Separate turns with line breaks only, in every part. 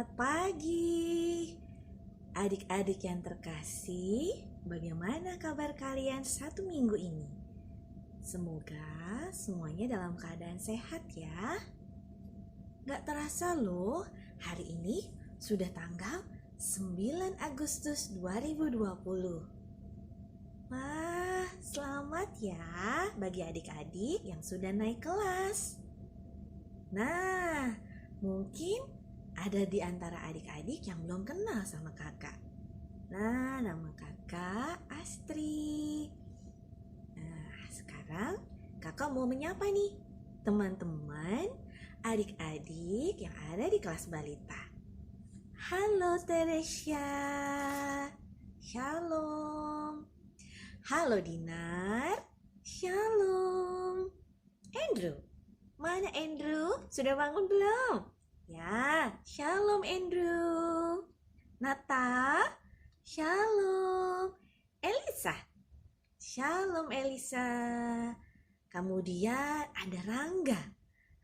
Selamat pagi, adik-adik yang terkasih. Bagaimana kabar kalian satu minggu ini? Semoga semuanya dalam keadaan sehat ya. Gak terasa loh, hari ini sudah tanggal 9 Agustus 2020. Wah, selamat ya bagi adik-adik yang sudah naik kelas. Nah, mungkin ada di antara adik-adik yang belum kenal sama kakak. Nah, nama kakak Astri. Nah, sekarang kakak mau menyapa nih teman-teman, adik-adik yang ada di kelas balita. Halo Teresia. Shalom. Halo Dinar. Shalom. Andrew. Mana Andrew? Sudah bangun belum? Ya, shalom Andrew. Nata, shalom. Elisa, shalom Elisa. Kemudian ada Rangga.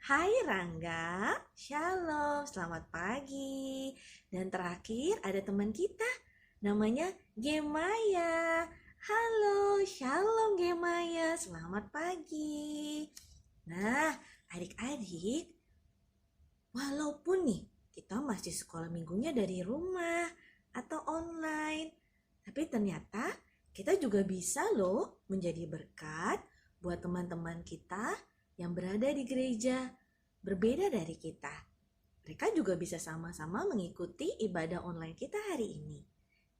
Hai Rangga, shalom, selamat pagi. Dan terakhir ada teman kita, namanya Gemaya. Halo, shalom Gemaya, selamat pagi. Nah, adik-adik, walaupun nih kita masih sekolah minggunya dari rumah atau online, tapi ternyata kita juga bisa loh menjadi berkat buat teman-teman kita yang berada di gereja berbeda dari kita. Mereka juga bisa sama-sama mengikuti ibadah online kita hari ini.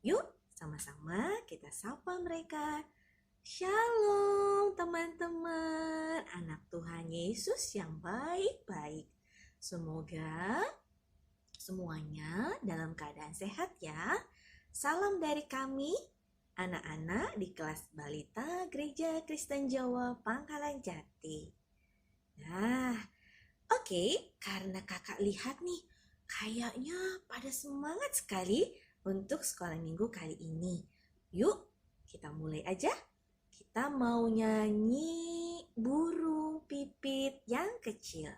Yuk, sama-sama kita sapa mereka. Shalom teman-teman, anak Tuhan Yesus yang baik-baik. Semoga semuanya dalam keadaan sehat ya. Salam dari kami, anak-anak di kelas balita Gereja Kristen Jawa Pangkalan Jati. Nah, oke, karena kakak lihat nih, kayaknya pada semangat sekali untuk sekolah minggu kali ini. Yuk, kita mulai aja. Kita mau nyanyi burung pipit yang kecil.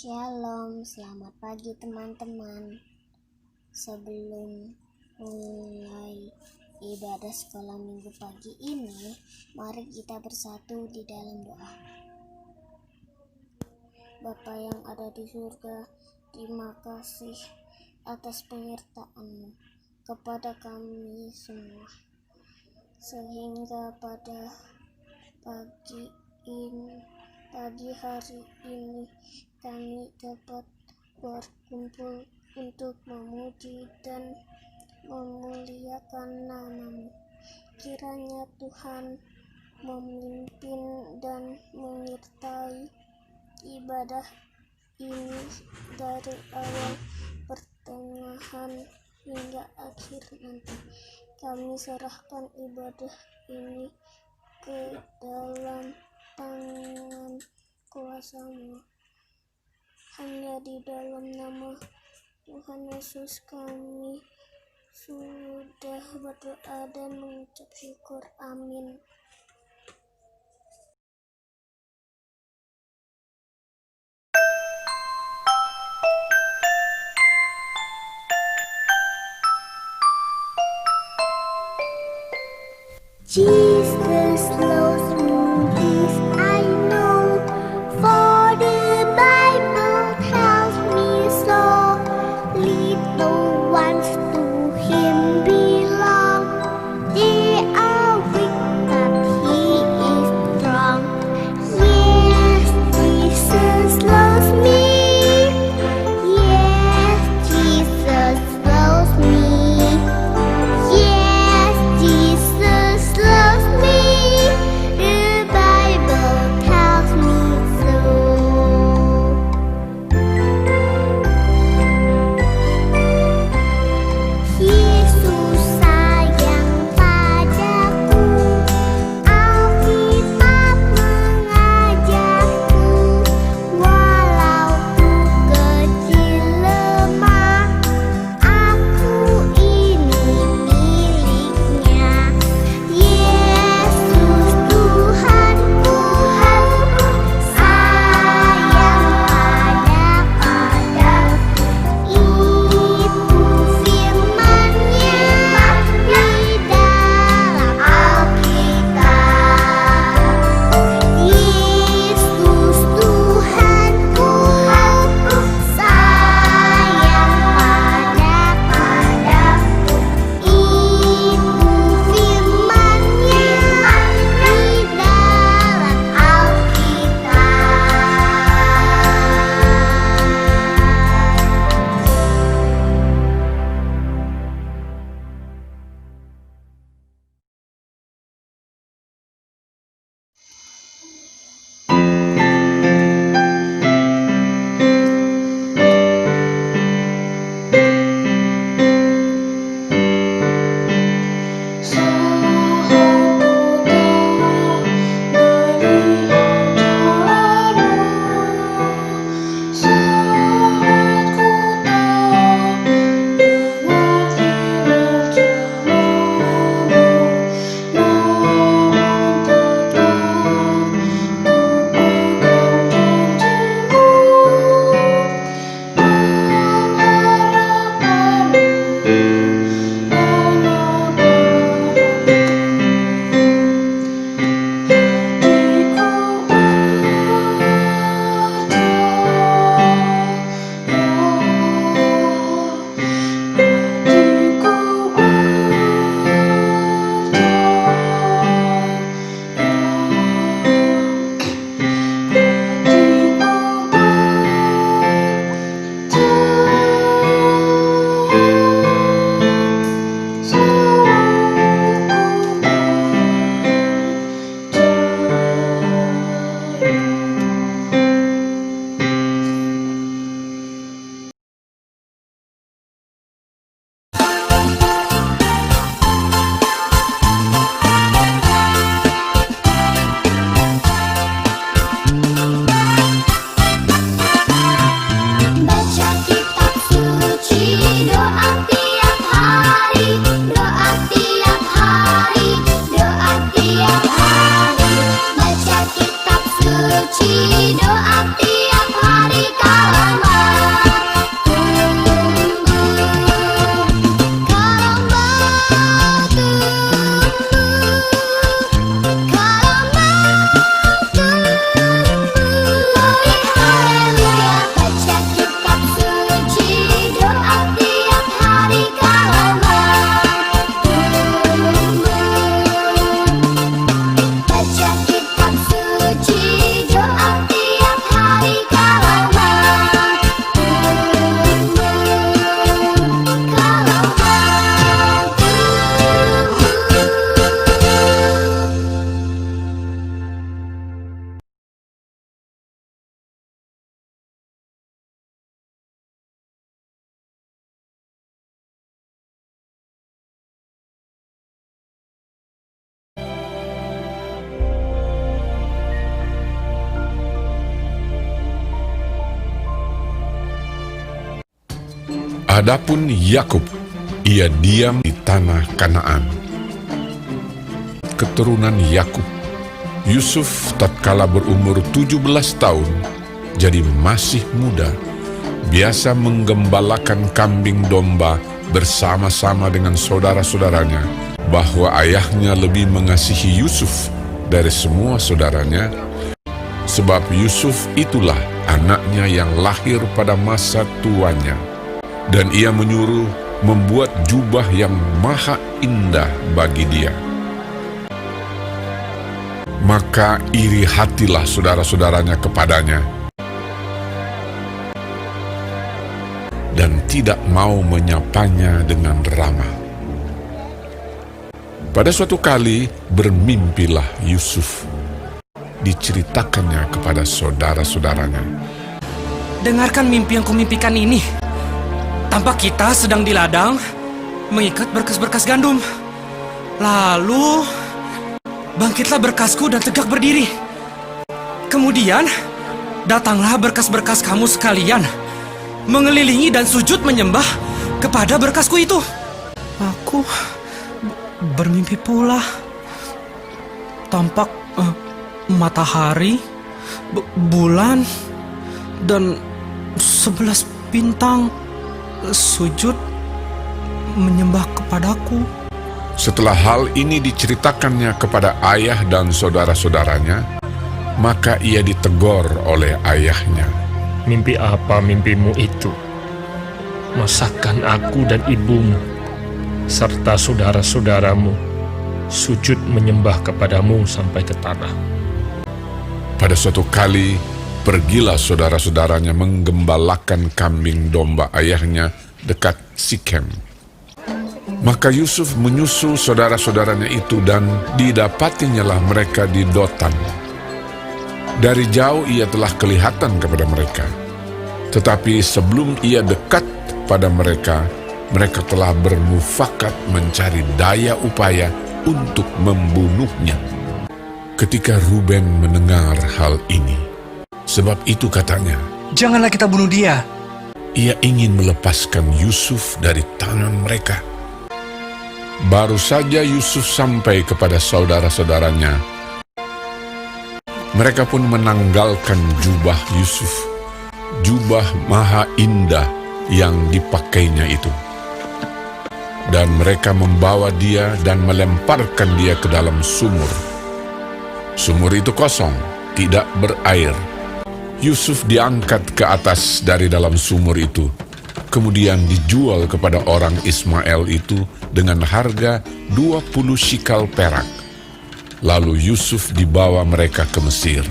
Shalom, selamat pagi teman-teman. Sebelum mulai ibadah sekolah minggu pagi ini, mari kita bersatu di dalam doa. Bapa yang ada di surga, terima kasih atas penyertaan-Mu kepada kami semua, sehingga pada pagi hari ini kami dapat berkumpul untuk memuji dan memuliakan nama-Mu. Kiranya Tuhan memimpin dan menyertai ibadah ini dari awal, pertengahan, hingga akhir nanti. Kami serahkan ibadah ini ke dalam tangan kuasa-Mu. Hanya di dalam nama Tuhan Yesus kami sudah berdoa dan mengucap syukur. Amin. Jesus loves me, this I know, for the Bible tells me so. Little ones to Him belong, they are weak but He is strong. Yes, Jesus loves me. Yes, Jesus loves me. Yes, Jesus loves me. The Bible tells me so. Yesus sayang padaku, Alkitab mengajarku, walau ku kecil lemah, aku ini miliknya. Yesus Tuhanku, sayang padaku. Itu firman-Nya di dalam Alkitab. Yesus Tuhanku, sayang padaku. Itu firman-Nya di dalam baca kitab suci, doa tiap hari, doa tiap hari, doa tiap hari. Baca kitab suci, doa tiap hari, kalau mau tumbuh, kalau mau tumbuh, kalau mau tumbuh. Haleluya, baca kitab suci, doa tiap
Adapun Yakub, ia diam di tanah Kanaan. Keturunan Yakub, Yusuf tatkala berumur 17 tahun, jadi masih muda, biasa menggembalakan kambing domba bersama-sama dengan saudara-saudaranya, bahwa ayahnya lebih mengasihi Yusuf dari semua saudaranya, sebab Yusuf itulah anaknya yang lahir pada masa tuanya. Dan ia menyuruh membuat jubah yang maha indah bagi dia. Maka iri hatilah saudara-saudaranya kepadanya, dan tidak mau menyapanya dengan ramah. Pada suatu kali bermimpilah Yusuf. Diceritakannya kepada saudara-saudaranya.
Dengarkan mimpi yang kumimpikan ini. Tampak kita sedang di ladang mengikat berkas-berkas gandum. Lalu bangkitlah berkasku dan tegak berdiri. Kemudian datanglah berkas-berkas kamu sekalian, mengelilingi dan sujud menyembah kepada berkasku itu. Aku bermimpi pula. Tampak matahari, bulan, dan 11 bintang sujud menyembah kepadaku.
Setelah hal ini diceritakannya kepada ayah dan saudara-saudaranya, maka ia ditegur oleh ayahnya.
Mimpi apa mimpimu itu? Masakan aku dan ibumu, serta saudara-saudaramu, sujud menyembah kepadamu sampai ke tanah.
Pada suatu kali, pergilah saudara-saudaranya menggembalakan kambing domba ayahnya dekat Sikem. Maka Yusuf menyusul saudara-saudaranya itu dan didapatinyalah mereka di Dotan. Dari jauh ia telah kelihatan kepada mereka. Tetapi sebelum ia dekat pada mereka, mereka telah bermufakat mencari daya upaya untuk membunuhnya. Ketika Ruben mendengar hal ini, sebab itu katanya,
Janganlah kita bunuh dia.
ia ingin melepaskan Yusuf dari tangan mereka. Baru saja Yusuf sampai kepada saudara-saudaranya, mereka pun menanggalkan jubah Yusuf, jubah maha indah yang dipakainya itu. Dan mereka membawa dia dan melemparkan dia ke dalam sumur. Sumur itu kosong, tidak berair. Yusuf diangkat ke atas dari dalam sumur itu, kemudian dijual kepada orang Ismail itu dengan harga 20 shikal perak. Lalu Yusuf dibawa mereka ke Mesir.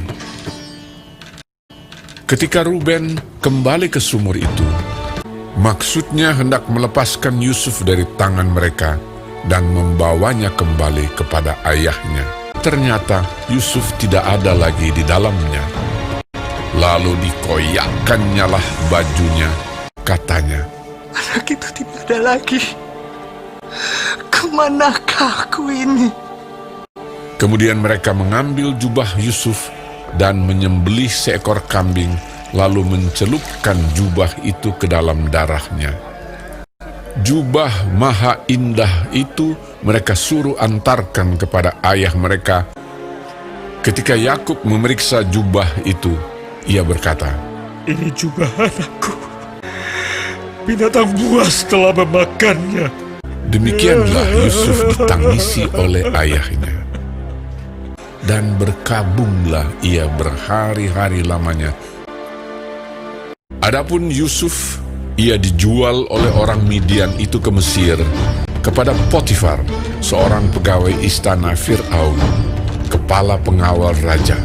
Ketika Ruben kembali ke sumur itu, maksudnya hendak melepaskan Yusuf dari tangan mereka dan membawanya kembali kepada ayahnya. Ternyata Yusuf tidak ada lagi di dalamnya. Lalu dikoyakkannyalah lah bajunya, katanya,
Anak itu tidak ada lagi. Kemanakah aku ini?
Kemudian mereka mengambil jubah Yusuf dan menyembelih seekor kambing, lalu mencelupkan jubah itu ke dalam darahnya. Jubah maha indah itu mereka suruh antarkan kepada ayah mereka. Ketika Yakub memeriksa jubah itu, ia berkata,
Ini jubah anakku. Binatang buas telah memakannya.
Demikianlah Yusuf ditangisi oleh ayahnya. Dan berkabunglah ia berhari-hari lamanya. Adapun Yusuf, ia dijual oleh orang Midian itu ke Mesir, kepada Potifar, seorang pegawai istana Fir'aun, kepala pengawal raja.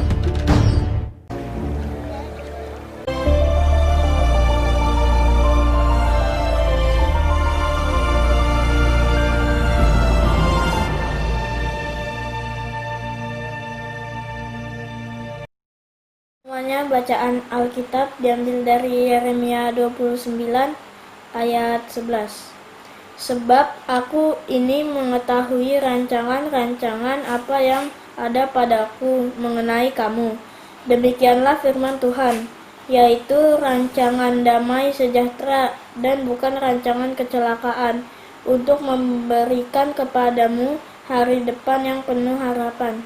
Semuanya bacaan Alkitab diambil dari Yeremia 29 ayat 11. Sebab aku ini mengetahui rancangan-rancangan apa yang ada padaku mengenai kamu. Demikianlah firman Tuhan, yaitu rancangan damai sejahtera dan bukan rancangan kecelakaan, untuk memberikan kepadamu hari depan yang penuh harapan.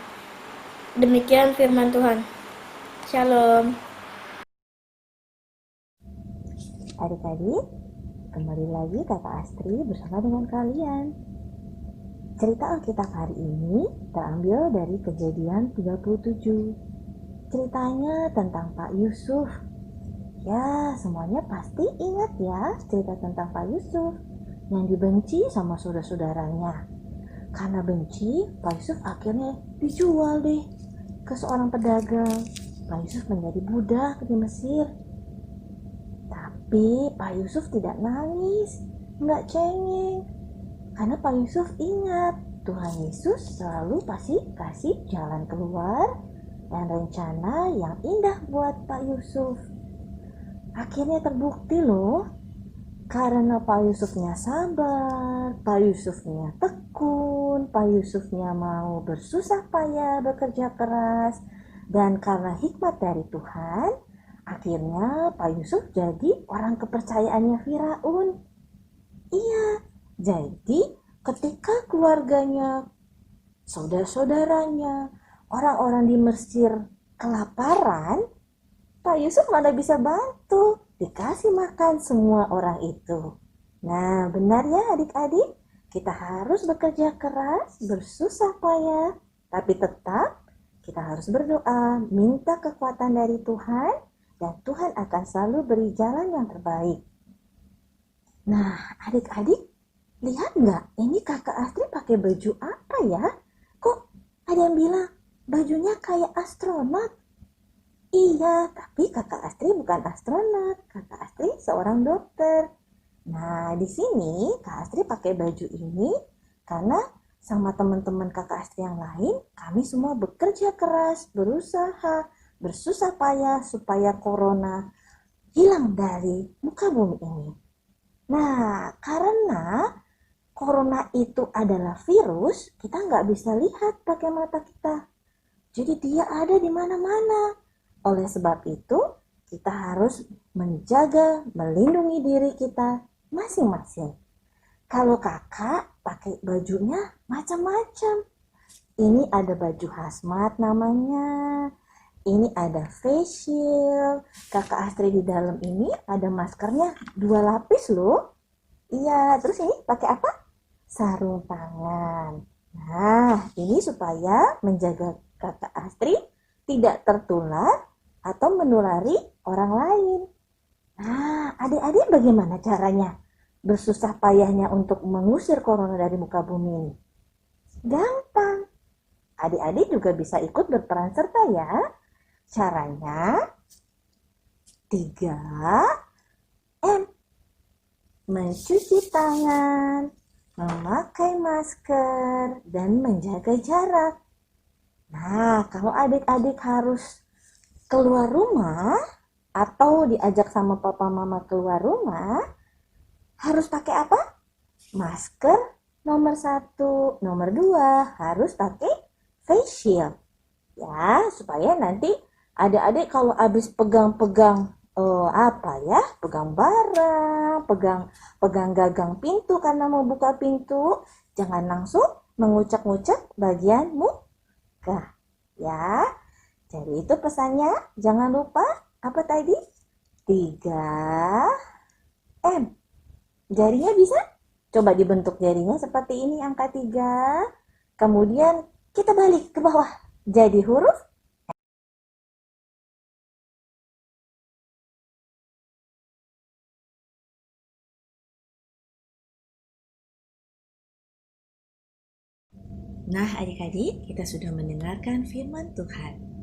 Demikian firman Tuhan. Shalom.
Adik-adik, kembali lagi Kakak Astri bersama dengan kalian. Cerita Alkitab hari ini terambil dari Kejadian 37. Ceritanya tentang Pak Yusuf. Ya, semuanya pasti ingat ya cerita tentang Pak Yusuf yang dibenci sama saudara-saudaranya. Karena benci, Pak Yusuf akhirnya dijual deh ke seorang pedagang. Pak Yusuf menjadi budak di Mesir. Tapi Pak Yusuf tidak nangis, nggak cengeng. Karena Pak Yusuf ingat Tuhan Yesus selalu pasti kasih jalan keluar dan rencana yang indah buat Pak Yusuf. Akhirnya terbukti loh, karena Pak Yusufnya sabar, Pak Yusufnya tekun, Pak Yusufnya mau bersusah payah bekerja keras, dan karena hikmat dari Tuhan, akhirnya Pak Yusuf jadi orang kepercayaannya Firaun. Iya, jadi ketika keluarganya, saudara-saudaranya, orang-orang di Mesir kelaparan, Pak Yusuf malah bisa bantu, dikasih makan semua orang itu. Nah, benar ya adik-adik, kita harus bekerja keras, bersusah payah, tapi tetap kita harus berdoa, minta kekuatan dari Tuhan, dan Tuhan akan selalu beri jalan yang terbaik. Nah, adik-adik, lihat nggak? Ini Kakak Astri pakai baju apa ya? Kok ada yang bilang bajunya kayak astronot? Iya, tapi Kakak Astri bukan astronot. Kakak Astri seorang dokter. Nah, di sini Kak Astri pakai baju ini karena sama teman-teman Kakak Astri yang lain, kami semua bekerja keras, berusaha, bersusah payah supaya corona hilang dari muka bumi ini. Nah, karena corona itu adalah virus, kita nggak bisa lihat pakai mata kita. Jadi dia ada di mana-mana. Oleh sebab itu, kita harus menjaga, melindungi diri kita masing-masing. Kalau kakak pakai bajunya macam-macam. Ini ada baju hazmat namanya. Ini ada face shield. Kakak Astri di dalam ini ada maskernya 2 lapis loh. Iya, terus ini pakai apa? Sarung tangan. Nah, ini supaya menjaga Kakak Astri tidak tertular atau menulari orang lain. Nah, adik-adik bagaimana caranya bersusah payahnya untuk mengusir corona dari muka bumi ini? Gampang. Adik-adik juga bisa ikut berperan serta ya. Caranya 3M. Mencuci tangan, memakai masker, dan menjaga jarak. Nah, kalau adik-adik harus keluar rumah atau diajak sama papa mama keluar rumah, harus pakai apa? Masker nomor 1, nomor 2 harus pakai face shield. Ya, supaya nanti adik-adik kalau habis pegang-pegang pegang barang, pegang gagang pintu karena mau buka pintu, jangan langsung mengucek-ngucek bagian muka. Ya. Jadi itu pesannya, jangan lupa apa tadi? 3M. Jarinya bisa? Coba dibentuk jarinya seperti ini, angka 3. Kemudian kita balik ke bawah. Jadi huruf Nah, adik-adik, kita sudah mendengarkan firman Tuhan.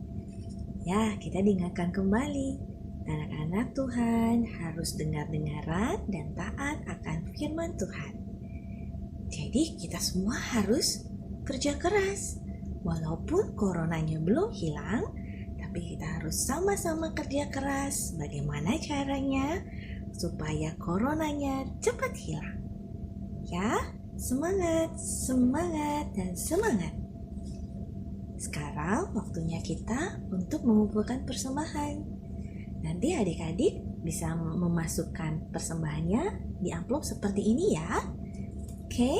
Ya, kita diingatkan kembali. Anak-anak Tuhan harus dengar-dengaran dan taat akan firman Tuhan. Jadi, kita semua harus kerja keras. Walaupun coronanya belum hilang, tapi kita harus sama-sama kerja keras. Bagaimana caranya supaya coronanya cepat hilang? Ya, semangat, semangat, dan semangat. Sekarang waktunya kita untuk mengumpulkan persembahan. Nanti adik-adik bisa memasukkan persembahannya di amplop seperti ini ya. Oke?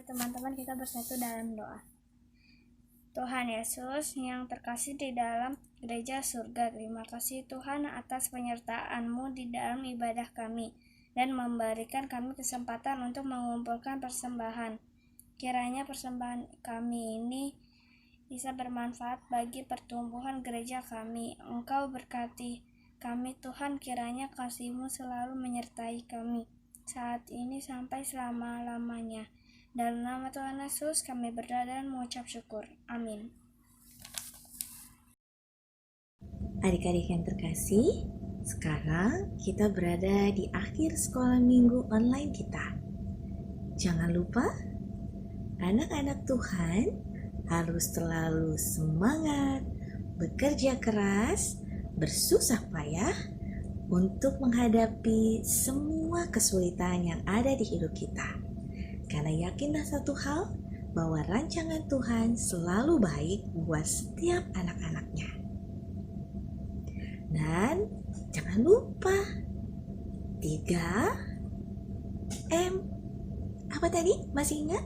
Teman-teman, kita bersatu dalam doa. Tuhan Yesus yang terkasih di dalam gereja surga, terima kasih Tuhan atas penyertaan-Mu di dalam ibadah kami dan memberikan kami kesempatan untuk mengumpulkan persembahan. Kiranya persembahan kami ini bisa bermanfaat bagi pertumbuhan gereja kami. Engkau berkati kami Tuhan, kiranya kasih-Mu selalu menyertai kami saat ini sampai selama-lamanya. Dalam nama Tuhan Yesus kami berdoa dan mengucap syukur. Amin.
Adik-adik yang terkasih, sekarang kita berada di akhir sekolah minggu online kita. Jangan lupa, anak-anak Tuhan harus selalu semangat, bekerja keras, bersusah payah untuk menghadapi semua kesulitan yang ada di hidup kita. Karena yakinlah satu hal, bahwa rancangan Tuhan selalu baik buat setiap anak-anaknya. Dan jangan lupa 3M. Apa tadi? Masih ingat?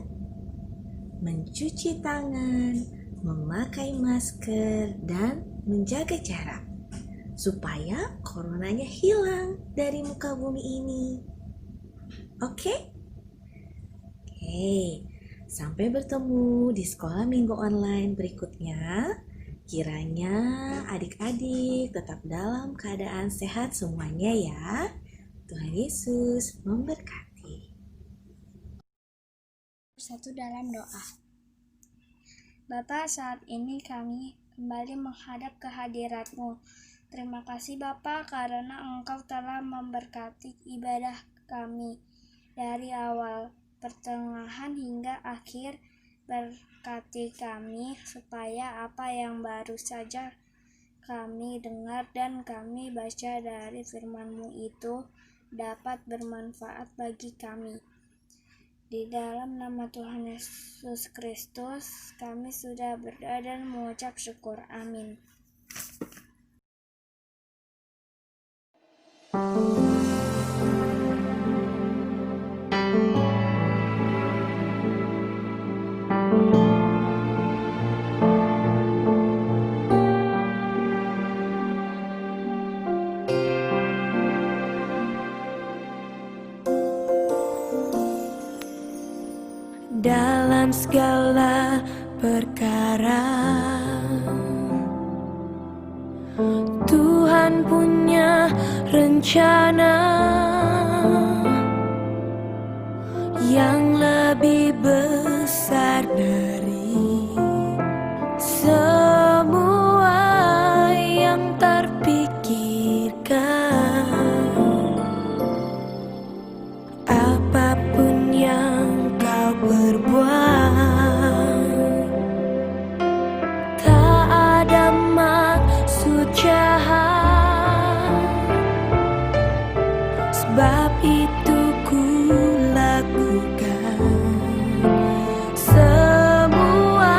Mencuci tangan, memakai masker, dan menjaga jarak supaya coronanya hilang dari muka bumi ini. Oke? Oke, sampai bertemu di sekolah minggu online berikutnya. Kiranya adik-adik tetap dalam keadaan sehat semuanya ya. Tuhan Yesus memberkati.
Bersatu dalam doa. Bapa, saat ini kami kembali menghadap kehadirat-Mu. Terima kasih Bapa karena Engkau telah memberkati ibadah kami dari awal, pertengahan hingga akhir. Berkati kami supaya apa yang baru saja kami dengar dan kami baca dari firman-Mu itu dapat bermanfaat bagi kami. Di dalam nama Tuhan Yesus Kristus kami sudah berdoa dan mengucap syukur. Amin.
dalam segala perkara. Tuhan punya rencana yang lebih besar dari semua yang terpikirkan. Apapun yang kau berbuat, tak ada maksud jahat. Sebab itu ku lakukan semua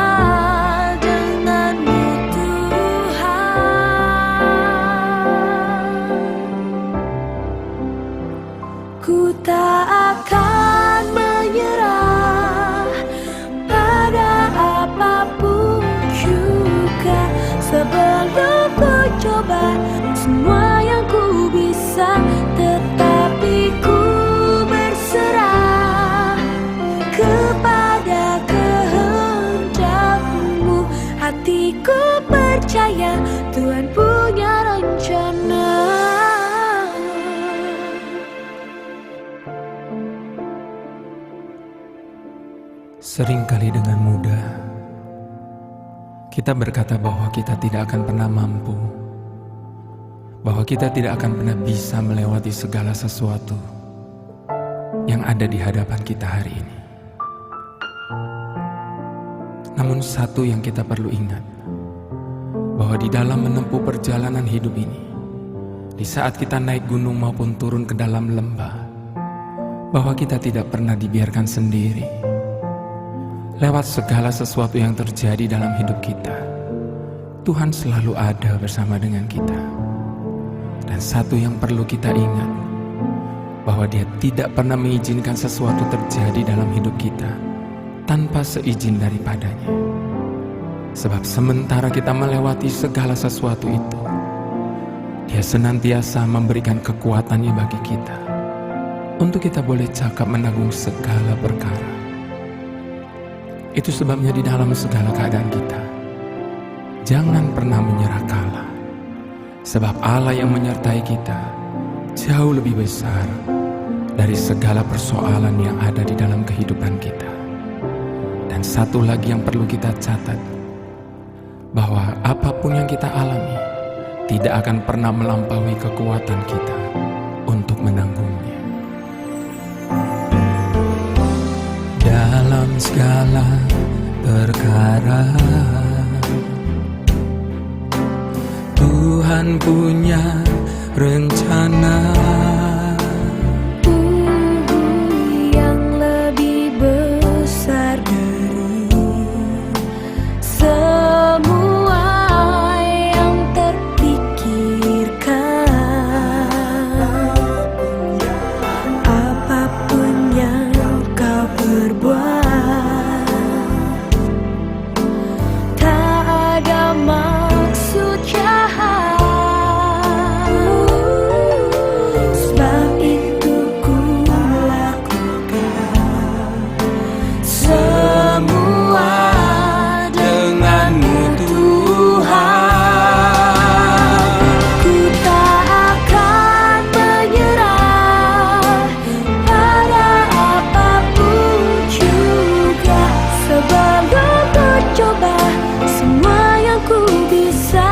denganmu Tuhan. Ku tak akan menyerah pada apapun juga, sebelum ku coba semua yang ku bisa, tetapi ku berserah kepada kehendak-Mu. Hatiku percaya Tuhan punya rencana.
Seringkali dengan mudah kita berkata bahwa kita tidak akan pernah mampu, bahwa kita tidak akan pernah bisa melewati segala sesuatu yang ada di hadapan kita hari ini. Namun satu yang kita perlu ingat, bahwa di dalam menempuh perjalanan hidup ini, di saat kita naik gunung maupun turun ke dalam lembah, bahwa kita tidak pernah dibiarkan sendiri. Lewat segala sesuatu yang terjadi dalam hidup kita, Tuhan selalu ada bersama dengan kita. Dan satu yang perlu kita ingat, bahwa Dia tidak pernah mengizinkan sesuatu terjadi dalam hidup kita tanpa seizin daripadanya. Sebab sementara kita melewati segala sesuatu itu, Dia senantiasa memberikan kekuatannya bagi kita, untuk kita boleh cakap menanggung segala perkara. Itu sebabnya di dalam segala keadaan kita, jangan pernah menyerah kalah. Sebab Allah yang menyertai kita jauh lebih besar dari segala persoalan yang ada di dalam kehidupan kita. Dan satu lagi yang perlu kita catat, bahwa apapun yang kita alami tidak akan pernah melampaui kekuatan kita untuk menanggungnya. Dalam segala perkara, Tuhan punya rencana
yang lebih besar dari semua yang terpikirkan. Apapun yang kau perbuat, tak ada maksud jahat. Sebab itu ku lakukan semua denganmu Tuhan. Ku tak akan menyerah pada apapun juga, sebelum ku coba semua yang ku bisa,